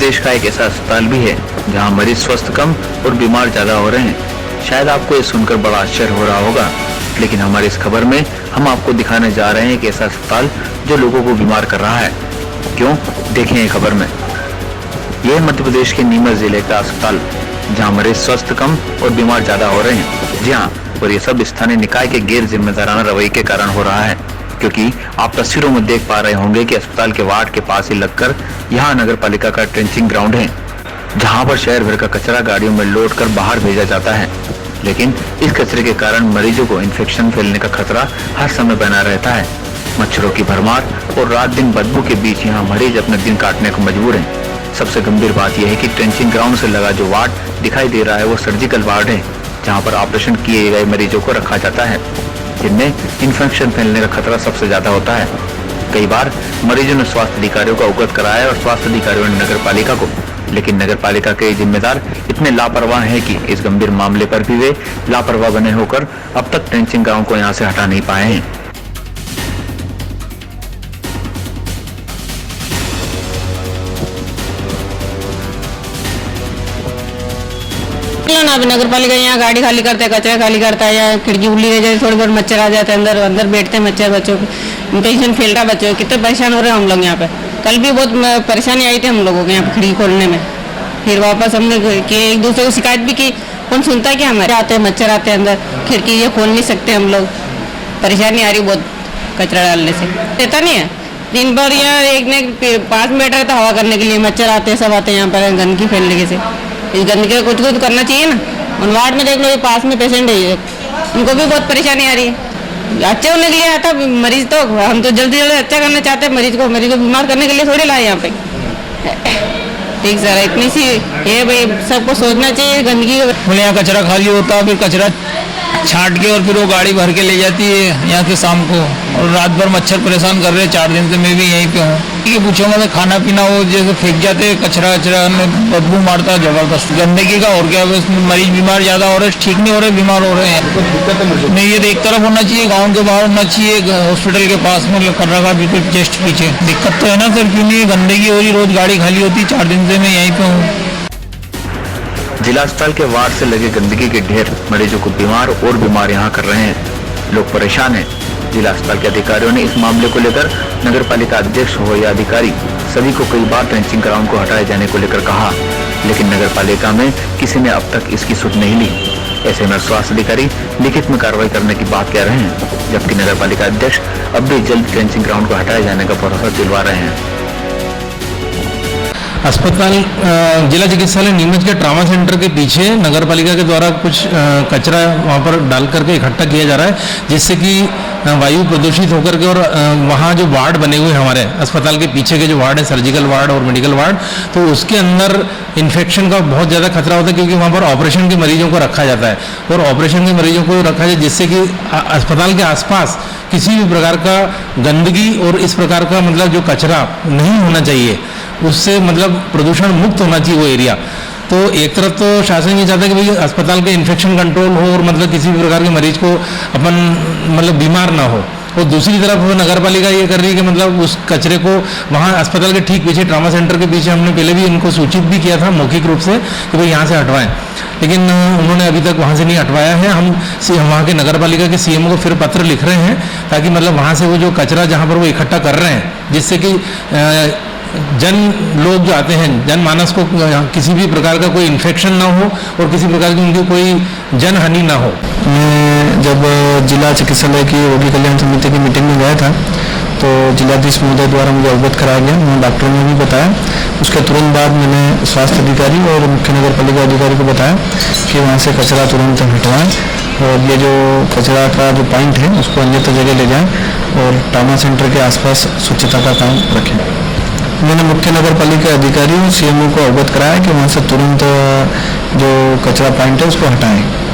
प्रदेश का एक ऐसा अस्पताल भी है जहां मरीज स्वस्थ कम और बीमार ज्यादा हो रहे हैं। शायद आपको ये सुनकर बड़ा आश्चर्य हो रहा होगा, लेकिन हमारी इस खबर में हम आपको दिखाने जा रहे हैं एक ऐसा अस्पताल जो लोगों को बीमार कर रहा है। क्यों, देखें ये खबर में। यह मध्य प्रदेश के नीमच जिले का अस्पताल जहां मरीज स्वस्थ कम और बीमार ज्यादा हो रहे हैं। जी हाँ, और ये सब स्थानीय निकाय के गैर जिम्मेदाराना रवैये के कारण हो रहा है, क्योंकि आप तस्वीरों में देख पा रहे होंगे कि अस्पताल के वार्ड के पास ही लगकर यहाँ नगर पालिका का ट्रेंचिंग ग्राउंड है, जहाँ पर शहर भर का कचरा गाड़ियों में लोड कर बाहर भेजा जाता है। लेकिन इस कचरे के कारण मरीजों को इन्फेक्शन फैलने का खतरा हर समय बना रहता है। मच्छरों की भरमार और रात दिन बदबू के बीच यहाँ मरीज अपने दिन काटने को मजबूर हैं। सबसे गंभीर बात यह है कि ट्रेंचिंग ग्राउंड से लगा जो वार्ड दिखाई दे रहा है वो सर्जिकल वार्ड है, जहाँ पर ऑपरेशन किए गए मरीजों को रखा जाता है, जिनमें इन्फेक्शन फैलने का खतरा सबसे ज्यादा होता है। कई बार मरीजों ने स्वास्थ्य अधिकारियों को अवगत कराया और स्वास्थ्य अधिकारियों ने नगर पालिका को, लेकिन नगर पालिका के जिम्मेदार इतने लापरवाह हैं कि इस गंभीर मामले पर भी वे लापरवाह बने होकर अब तक ट्रेंचिंग ग्राउंड को यहाँ से हटा नहीं पाए हैं। ना नगर पालिका यहाँ गाड़ी खाली करता है, कचरा खाली करता है, या खिड़की खुली रह जाए, थोड़ी बहुत मच्छर आ जाते हैं, अंदर अंदर बैठते हैं मच्छर, बच्चों को इन्फेक्शन फैलता है, बच्चों कितने परेशान हो रहे हैं हम लोग यहाँ पे। कल भी बहुत परेशानी आई थी हम लोगों के यहाँ पे खिड़की खोलने में। फिर वापस हमने कि एक दूसरे को शिकायत भी की, कौन सुनता है कि हमारे आते हैं मच्छर आते हैं अंदर, खिड़की ये खोल नहीं सकते हम लोग, परेशानी आ रही बहुत कचरा डालने से। रहता नहीं है दिन भर यहाँ एक ने पास में बैठा रहता हवा करने के लिए, मच्छर आते हैं, सब आते हैं यहाँ पर गंदगी फैलने से। इस गंदगी का कुछ कुछ करना चाहिए ना। उन वार्ड में देख लो, पास में पेशेंट है, उनको भी बहुत परेशानी आ रही है। अच्छे होने के लिए आता मरीज, तो हम तो जल्दी जल्दी अच्छा करना चाहते हैं मरीज को बीमार करने के लिए थोड़ी लाए यहाँ पे। ठीक सर, इतनी सी ये भाई सबको सोचना चाहिए। गंदगी बोले यहाँ कचरा खाली होता है, फिर कचरा छाट के और फिर वो गाड़ी भर के ले जाती है यहाँ के शाम को, और रात भर मच्छर परेशान कर रहे हैं। 4 दिन से मैं भी यहीं पे हूँ। ये पूछो मतलब खाना पीना वो जैसे फेंक जाते हैं, कचरा में बदबू मारता है जबरदस्त गंदगी का। और क्या बस मरीज बीमार ज्यादा हो रहे हैं, ठीक नहीं हो रहे, बीमार हो रहे हैं। नहीं, ये एक तरफ होना चाहिए, गाँव के बाहर होना चाहिए, हॉस्पिटल के पास में कर रखा बिल्कुल जस्ट पीछे। दिक्कत तो है ना सर, क्यों नहीं गंदगी हो रही, रोज गाड़ी खाली होती। 4 दिन से मैं यहीं पे हूँ। जिला अस्पताल के वार्ड से लगे गंदगी के ढेर मरीजों को बीमार और बीमार यहाँ कर रहे हैं। लोग परेशान हैं। जिला अस्पताल के अधिकारियों ने इस मामले को लेकर नगर पालिका अध्यक्ष हो या अधिकारी सभी को कई बार ट्रेंचिंग ग्राउंड को हटाए जाने को लेकर कहा, लेकिन नगर पालिका में किसी ने अब तक इसकी सुध नहीं ली। ऐसे में स्वास्थ्य अधिकारी लिखित में कार्रवाई करने की बात कह रहे हैं, जबकि नगर पालिका अध्यक्ष अब भी जल्द ट्रेंचिंग ग्राउंड को हटाए जाने का भरोसा दिलवा रहे हैं। अस्पताल जिला चिकित्सालय नीमच के ट्रामा सेंटर के पीछे नगर पालिका के द्वारा कुछ कचरा वहाँ पर डाल करके इकट्ठा किया जा रहा है, जिससे कि वायु प्रदूषित होकर के, और वहाँ जो वार्ड बने हुए हमारे अस्पताल के पीछे के जो वार्ड है, सर्जिकल वार्ड और मेडिकल वार्ड, तो उसके अंदर इन्फेक्शन का बहुत ज़्यादा खतरा होता है, क्योंकि वहाँ पर ऑपरेशन के मरीजों को रखा जाता है, और ऑपरेशन के मरीजों को रखा जाए जिससे कि अस्पताल के आसपास किसी भी प्रकार का गंदगी और इस प्रकार का मतलब जो कचरा नहीं होना चाहिए, उससे मतलब प्रदूषण मुक्त होना चाहिए वो एरिया। तो एक तरफ तो शासन ये चाहता है कि भाई अस्पताल के इन्फेक्शन कंट्रोल हो और मतलब किसी भी प्रकार के मरीज को अपन मतलब बीमार ना हो, और दूसरी तरफ नगर पालिका ये कर रही है कि मतलब उस कचरे को वहाँ अस्पताल के ठीक पीछे ट्रामा सेंटर के पीछे हमने पहले भी उनको सूचित भी किया था मौखिक रूप से कि भाई यहाँ से हटवाएं, लेकिन उन्होंने अभी तक वहाँ से नहीं हटवाया है। हम वहाँ के नगर पालिका के सीएम को फिर पत्र लिख रहे हैं, ताकि मतलब वहाँ से वो जो कचरा जहाँ पर वो इकट्ठा कर रहे हैं, जिससे कि जन लोग जो आते हैं, जनमानस को किसी भी प्रकार का कोई इन्फेक्शन ना हो और किसी प्रकार की उनकी कोई जन हानि ना हो। मैं जब जिला चिकित्सालय की रोगी कल्याण समिति की मीटिंग में गया था, तो जिलाधीश महोदय द्वारा मुझे अवगत कराया गया, उन्होंने डॉक्टरों ने भी बताया। उसके तुरंत बाद मैंने स्वास्थ्य अधिकारी और मुख्य नगर पालिका अधिकारी को बताया कि वहाँ से कचरा तुरंत हटवाएं, और ये जो कचरा का जो पॉइंट है उसको अन्यत्र जगह ले जाएं, और ट्रामा सेंटर के आसपास स्वच्छता का काम रखें। मैंने मुख्य नगर पालिका अधिकारी और सीएमओ को अवगत कराया कि वहाँ से तुरंत जो कचरा पॉइंट है उसको हटाएं।